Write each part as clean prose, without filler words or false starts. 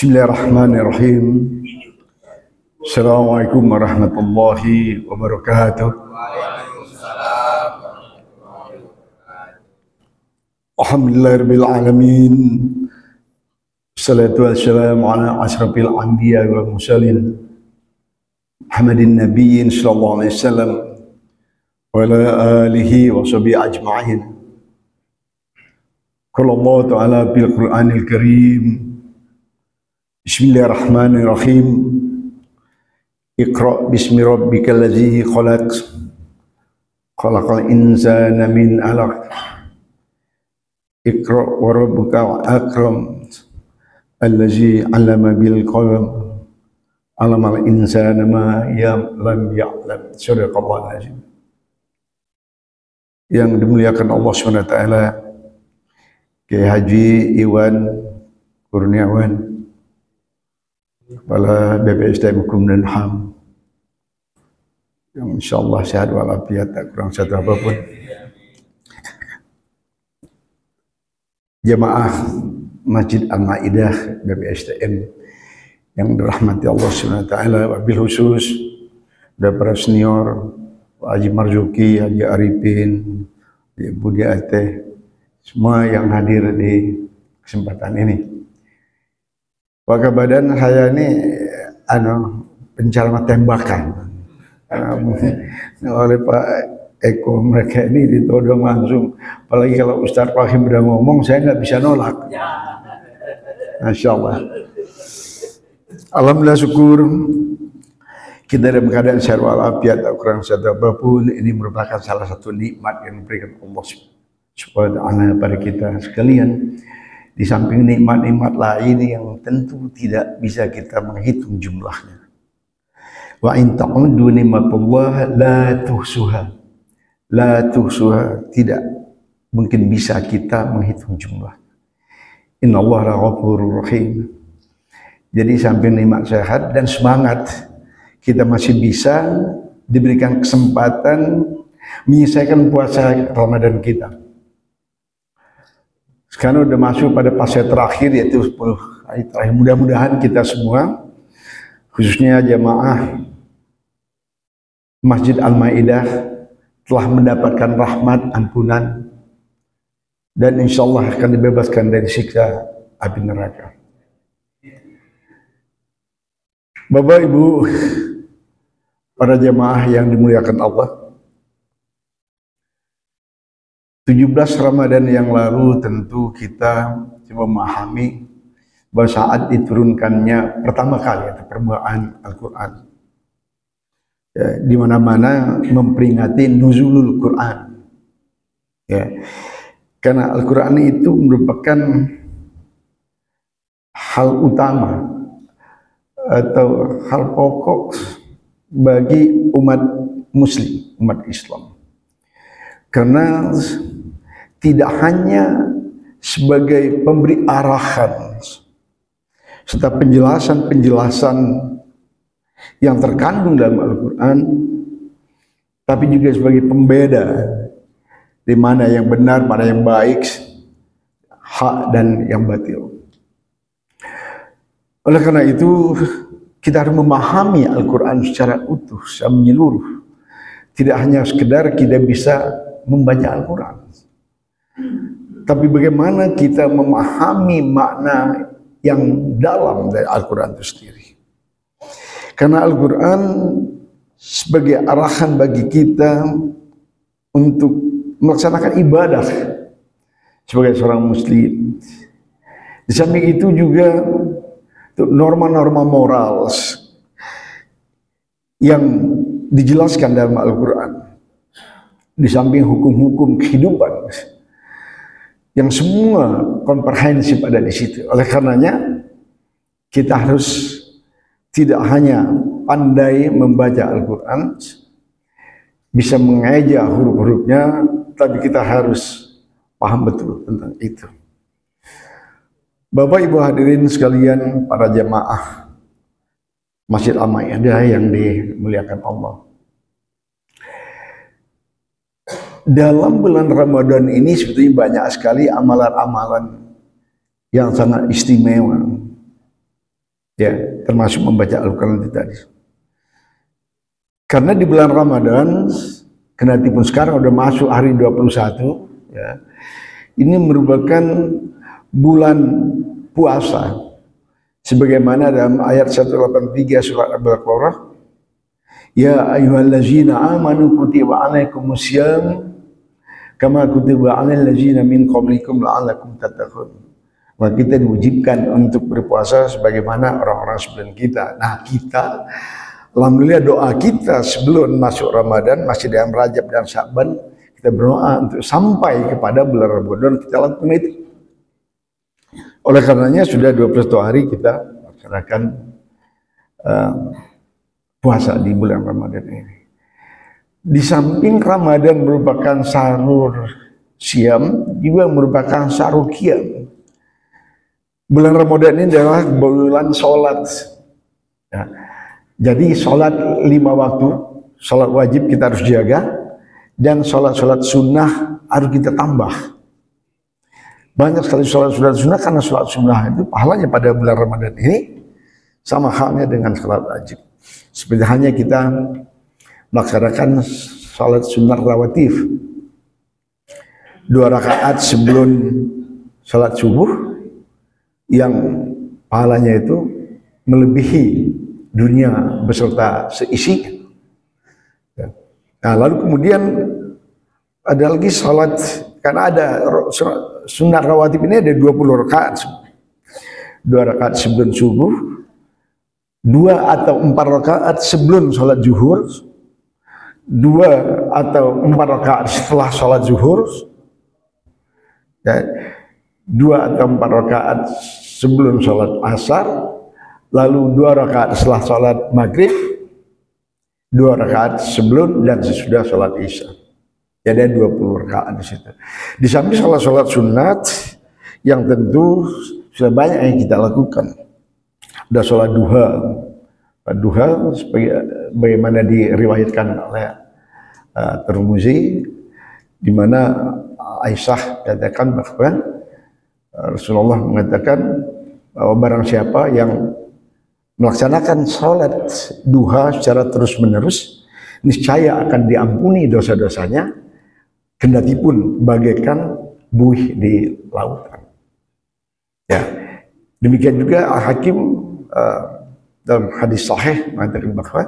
Bismillahirrahmanirrahim. Assalamualaikum warahmatullahi wabarakatuh. Alhamdulillahirabbil alamin. Wassalatu wassalamu ala asyrafil anbiya wal mursalin Muhammadin nabiyyin sallallahu alaihi wasallam wa ala alihi wa sahbihi ajma'in. Qala Allah ta'ala bil Qur'anil Karim. Bismillahirrahmanirrahim. Iqra bismi rabbikal ladzi khalaq. Khalaqal insana min 'alaq. Iqra wa rabbukal akram. Allazi 'allama bil qalam. 'Allamal insana ma lam ya'lam. Shadaqallahu azim. Yang dimuliakan Allah Subhanahu wa taala, Kiai Haji Iwan Kurniawan, Kepala BPSDM Hukum dan HAM, yang insyaallah sehat walafiat, tak kurang satu apapun. Jamaah Masjid Al-Maidah BPSDM yang dirahmati Allah Subhanahu wa taala, wabil khusus dan para senior, Pak Haji Marzuki, Haji Arifin, Budi Ateh, semua yang hadir di kesempatan ini. Maka badan saya ini pencalon tembakan oleh Pak Eko. Mereka ini ditodong langsung, apalagi kalau Ustaz Fahim udah ngomong saya nggak bisa nolak. Masya Allah. Alhamdulillah, syukur kita dalam keadaan sehat walafiat, tak kurang satu apapun. Ini merupakan salah satu nikmat yang diberikan Allah Subhanahu wa taala pada kita sekalian. Di samping nikmat-nikmat lain yang tentu tidak bisa kita menghitung jumlahnya. Wa in ta'uddu ni'matallah la tuhsuha. La tuhsuha, tidak mungkin bisa kita menghitung jumlah. Innallaha ghafurur rahim. Jadi samping nikmat sehat dan semangat, kita masih bisa diberikan kesempatan menyelesaikan puasa Ramadan kita. Sekarang udah masuk pada fase terakhir, yaitu 10 hari terakhir. Mudah-mudahan kita semua, khususnya jamaah Masjid Al-Maidah, telah mendapatkan rahmat, ampunan, dan insya Allah akan dibebaskan dari siksa api neraka. Bapak Ibu, para jamaah yang dimuliakan Allah, 17 Ramadan yang lalu tentu kita memahami bahwa saat diturunkannya pertama kali permulaan Al-Quran, ya, di mana-mana memperingati nuzulul Quran, ya, karena Al-Quran itu merupakan hal utama atau hal pokok bagi umat Muslim, umat Islam. Karena tidak hanya sebagai pemberi arahan serta penjelasan-penjelasan yang terkandung dalam Al-Quran, tapi juga sebagai pembeda di mana yang benar, mana yang baik, hak dan yang batil. Oleh karena itu, kita harus memahami Al-Quran secara utuh, secara menyeluruh. Tidak hanya sekedar kita bisa membaca Al-Quran, tapi bagaimana kita memahami makna yang dalam dari Al-Quran itu sendiri. Karena Al-Quran sebagai arahan bagi kita untuk melaksanakan ibadah sebagai seorang muslim. Di samping itu juga norma-norma moral yang dijelaskan dalam Al-Quran. Di samping hukum-hukum kehidupan yang semua komprehensif ada di situ. Oleh karenanya kita harus tidak hanya pandai membaca Al-Quran, bisa mengeja huruf-hurufnya, tapi kita harus paham betul tentang itu. Bapak Ibu hadirin sekalian, para jamaah Masjid Al-Maidah yang dimuliakan Allah. Dalam bulan Ramadan ini sebetulnya banyak sekali amalan-amalan yang sangat istimewa. Ya, termasuk membaca Al-Quran itu tadi. Karena di bulan Ramadan, kenati pun sekarang udah masuk hari 21, ya, ini merupakan bulan puasa. Sebagaimana dalam ayat 183 surat Al-Baqarah, ya ayyuhallazina amanu kutiba alaikumusiyam kama kutiba alal ladzina min qablikum la'allakum tattaqun. Maka kita diwajibkan untuk berpuasa sebagaimana orang-orang sebelum kita. Nah, kita alhamdulillah doa kita sebelum masuk Ramadan masih dalam Rajab dan Sya'ban, kita berdoa untuk sampai kepada bulan Ramadan kita lakukan itu. Oleh karenanya sudah 21 hari kita laksanakan puasa di bulan Ramadan ini. Di samping Ramadan merupakan syahrul siam, juga merupakan syahrul qiyam. Bulan Ramadan ini adalah bulan sholat. Ya. Jadi sholat 5 waktu, sholat wajib kita harus jaga, dan sholat-sholat sunnah harus kita tambah. Banyak sekali sholat-sholat sunnah, karena sholat sunnah itu pahalanya pada bulan Ramadan ini sama halnya dengan sholat wajib. Seperti hanya kita melaksanakan sholat sunnah rawatib 2 rakaat sebelum sholat subuh, yang pahalanya itu melebihi dunia beserta seisinya. Nah, lalu kemudian ada lagi salat, karena ada sunat rawatib ini ada 20 rakaat. 2 rakaat sebelum subuh, 2 atau 4 rakaat sebelum salat zuhur, 2 atau 4 rakaat setelah salat zuhur, dan 2 atau 4 rakaat sebelum sholat asar, lalu 2 rakaat setelah sholat maghrib, 2 rakaat sebelum dan sesudah sholat isya. Jadi ada 20 rakaat di situ. Di samping sholat sunat yang tentu sudah banyak yang kita lakukan. Ada sholat duha. Duha bagaimana diriwayatkan oleh Tirmizi, di mana Aisyah katakan bahwa Rasulullah mengatakan bahwa barang siapa yang melaksanakan sholat duha secara terus-menerus, niscaya akan diampuni dosa-dosanya, kendati pun bagaikan buih di lautan. Ya, demikian juga Al-Hakim dalam hadis sahih mengatakan bahwa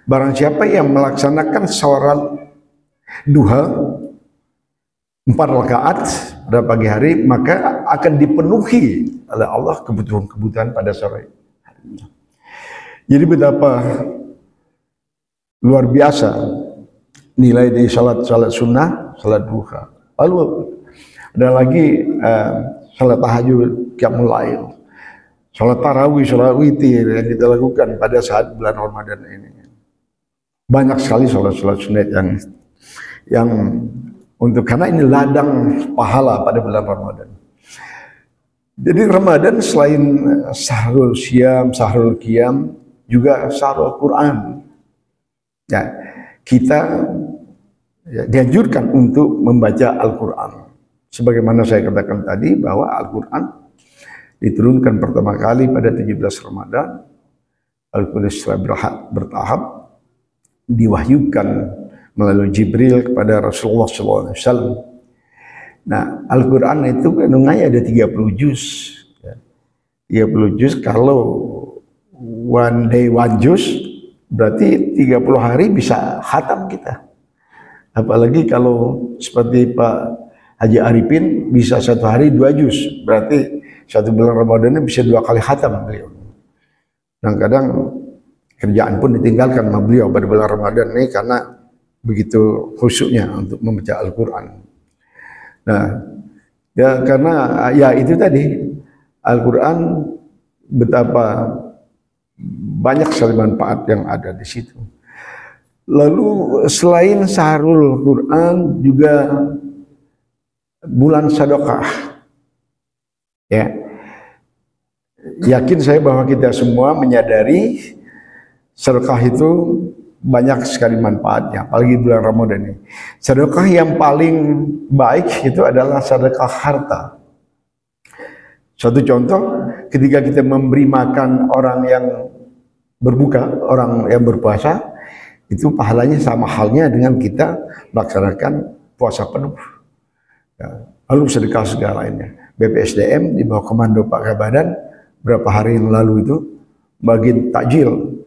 barang siapa yang melaksanakan sholat duha 4 rakaat pada pagi hari, maka akan dipenuhi oleh Allah kebutuhan-kebutuhan pada sore harinya. Jadi betapa luar biasa nilai dari salat sunnah, salat duha. Lalu ada lagi salat tahajud, qiyamul lail, salat tarawih, salat witir yang kita lakukan pada saat bulan Ramadan ini. Banyak sekali salat-salat sunnah yang untuk, karena ini ladang pahala pada bulan Ramadan. Jadi Ramadan selain syahrul siam, syahrul qiyam, juga syahrul Quran. Ya, kita dianjurkan untuk membaca Al-Quran. Sebagaimana saya katakan tadi bahwa Al-Quran diturunkan pertama kali pada 17 Ramadan. Al-Quran secara bertahap diwahyukan melalui Jibril kepada Rasulullah SAW. Nah, Al-Quran itu kandungannya ada 30 juz. 30 juz, kalau one day one juz, berarti 30 hari bisa khatam kita. Apalagi kalau seperti Pak Haji Arifin bisa 1 hari 2 juz, berarti 1 bulan Ramadan bisa 2 kali khatam beliau. Kadang-kadang kerjaan pun ditinggalkan sama beliau pada bulan Ramadan ini karena begitu khusyuknya untuk membaca Al-Quran. Nah, ya karena ya itu tadi, Al-Quran betapa banyak sekali manfaat yang ada di situ. Lalu selain syahrul Quran juga bulan sedekah. Ya, yakin saya bahwa kita semua menyadari sedekah itu banyak sekali manfaatnya, apalagi bulan Ramadan ini. Sedekah yang paling baik itu adalah sedekah harta. Satu contoh, ketika kita memberi makan orang yang berbuka, orang yang berpuasa, itu pahalanya sama halnya dengan kita melaksanakan puasa penuh. Ya, lalu sedekah segala lainnya. BPSDM di bawah komando Pak Kabadan berapa hari yang lalu itu bagian takjil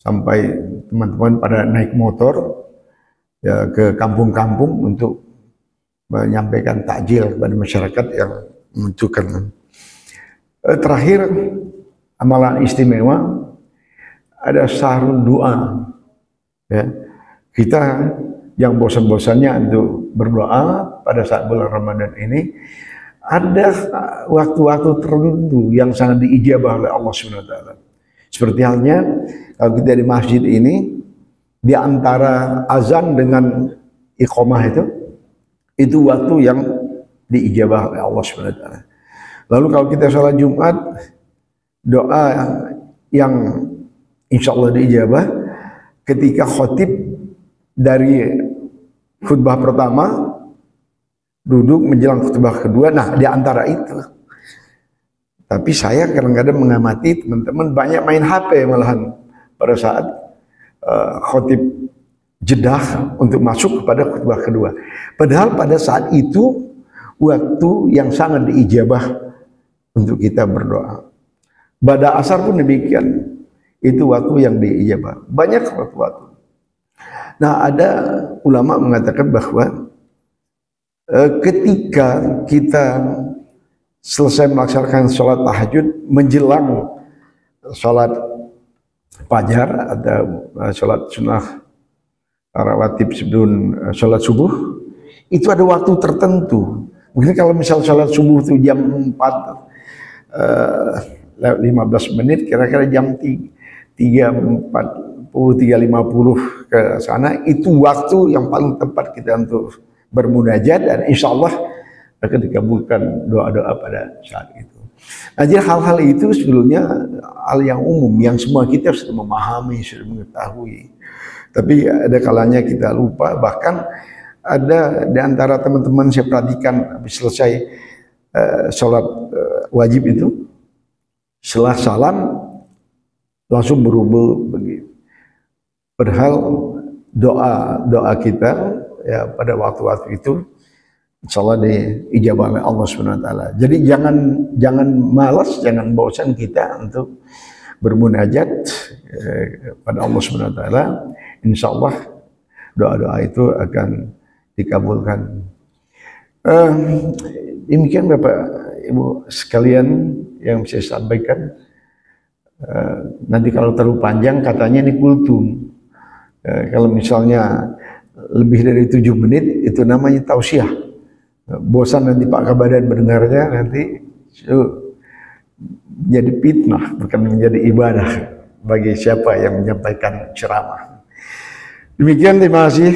sampai teman-teman pada naik motor ya ke kampung-kampung untuk menyampaikan takjil kepada masyarakat yang membutuhkan. Terakhir, amalan istimewa ada sahrul doa. Ya, kita yang bosan-bosannya untuk berdoa pada saat bulan Ramadan ini, ada waktu-waktu tertentu yang sangat diijabah oleh Allah SWT. Seperti halnya kalau kita di masjid ini, di antara azan dengan iqamah itu waktu yang diijabah oleh Allah SWT. Lalu kalau kita sholat Jumat, doa yang insya Allah diijabah ketika khotib dari khutbah pertama duduk menjelang khutbah kedua. Nah, di antara itu. Tapi saya kadang-kadang mengamati teman-teman banyak main HP malahan pada saat khotib jedah untuk masuk kepada khutbah kedua. Padahal pada saat itu waktu yang sangat diijabah untuk kita berdoa. Pada asar pun demikian. Itu waktu yang diijabah. Banyak waktu-waktu. Nah, ada ulama mengatakan bahwa ketika kita selesai melaksanakan sholat tahajud menjelang sholat fajar atau sholat sunnah rawatib sebelum sholat subuh, itu ada waktu tertentu. Mungkin kalau misal sholat subuh itu jam 4 15 menit, kira-kira jam 3.40, 3.50 ke sana, itu waktu yang paling tepat kita untuk bermunajat dan insya Allah akan dikabulkan doa-doa pada saat itu. Nah, jadi hal-hal itu sebetulnya hal yang umum yang semua kita sudah memahami, sudah mengetahui. Tapi ada kalanya kita lupa, bahkan ada di antara teman-teman saya perhatikan habis selesai sholat wajib itu, setelah salam langsung berubah begitu. Padahal doa kita ya pada waktu-waktu itu insyaallah diijabah oleh Allah SWT. Jadi jangan malas, jangan bosan kita untuk bermunajat pada Allah SWT. Insyaallah doa-doa itu akan dikabulkan. Demikian Bapak Ibu sekalian yang saya sampaikan. Nanti kalau terlalu panjang katanya ini kultum. Kalau misalnya lebih dari 7 menit itu namanya tausiah. Bosan nanti Pak Kabadan mendengarnya, nanti jadi fitnah, bukan menjadi ibadah bagi siapa yang menyampaikan ceramah. Demikian, terima kasih.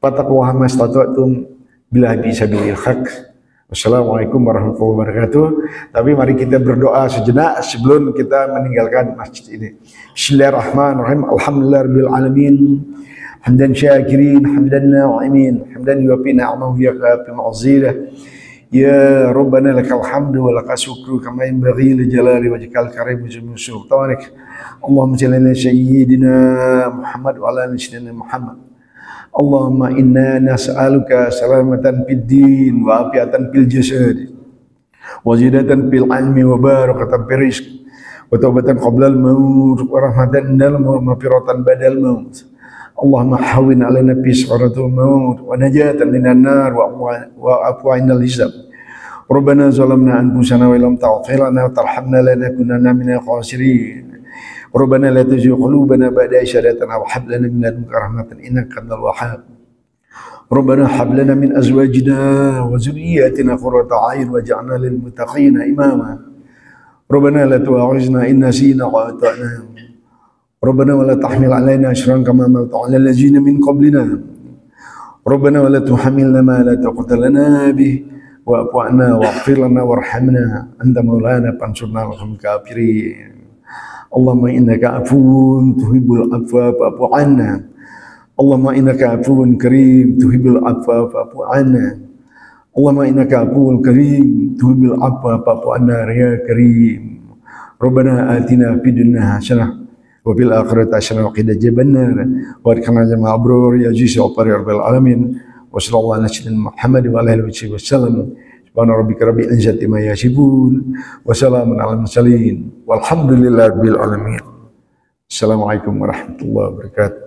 Fattaqullaha mastata'tum bila bisabilil haq. Wassalamualaikum warahmatullahi wabarakatuh. Tapi mari kita berdoa sejenak sebelum kita meninggalkan masjid ini. Bismillahirrahmanirrahim. Alhamdulillahirabbil alamin. Hamdan syakirin, hamdan na'imin, hamdan yuwafi ni'amahu yakafi ma'zilah. Ya Rabbana lakal hamdu wa lakal syukru kama yanbaghi li jalali wajhikal karim wa jami sultanik. Allahumma shalli ala sayyidina Muhammad wa ala ali sayyidina Muhammad. Allahumma inna nas'aluka salamatan fid din wa afiatan fil jasad wa zidatan fil ilmi wa barakatan fil rizq wa taubatan qabla al maut wa rahmatan indal maut wa maghfiratan badal maut. Allahumma hawwin alaina fi sakaratil maut wa najatan minan nar wa afwa indal hisab. Rabbana zalamna anfusana wa lam taghfir lana wa tarhamna lanakunanna minal khasirin. Rabbana la tuzigh qulubana ba'da idh hadaytana wa hab lana min ladunka rahmatan innaka antal wahhab. Rabbana hab lana min azwajina wa dhurriyyatina qurrata a'yun waj'alna lil muttaqina imama. Rabbana la tu'akhizna in nasina wa akhtana. Rabbana wa la tahmil 'alaina isran kama hamalta 'ala allazina min qablina. Rabbana wa la tuhammilna ma la taqata lana bih wa'fu 'anna waghfir lana warhamna anta maulana fansurna 'alal kafirin. Allahumma innaka afuwun tuhibbul afwa fa'fu 'anna. Allahumma innaka afuwun karim tuhibbul afwa fa'fu 'anna. Allahumma innaka afuwun karim tuhibbil afwa fa'fu anna ya karim. Rabbana atina fid dunya hasanah wa fil akhirati hasanah wa qina adzabannar wa adkhilna jannata abrur ya aziz ya rabbil alamin. Wa sallallahu ala sayyidina Muhammad wa ala alihi wasallam. Subhana rabbika rabbil izzati ma yasifun wa salamun alal mursalin walhamdulillahi rabbil alamin. Assalamualaikum warahmatullahi wabarakatuh.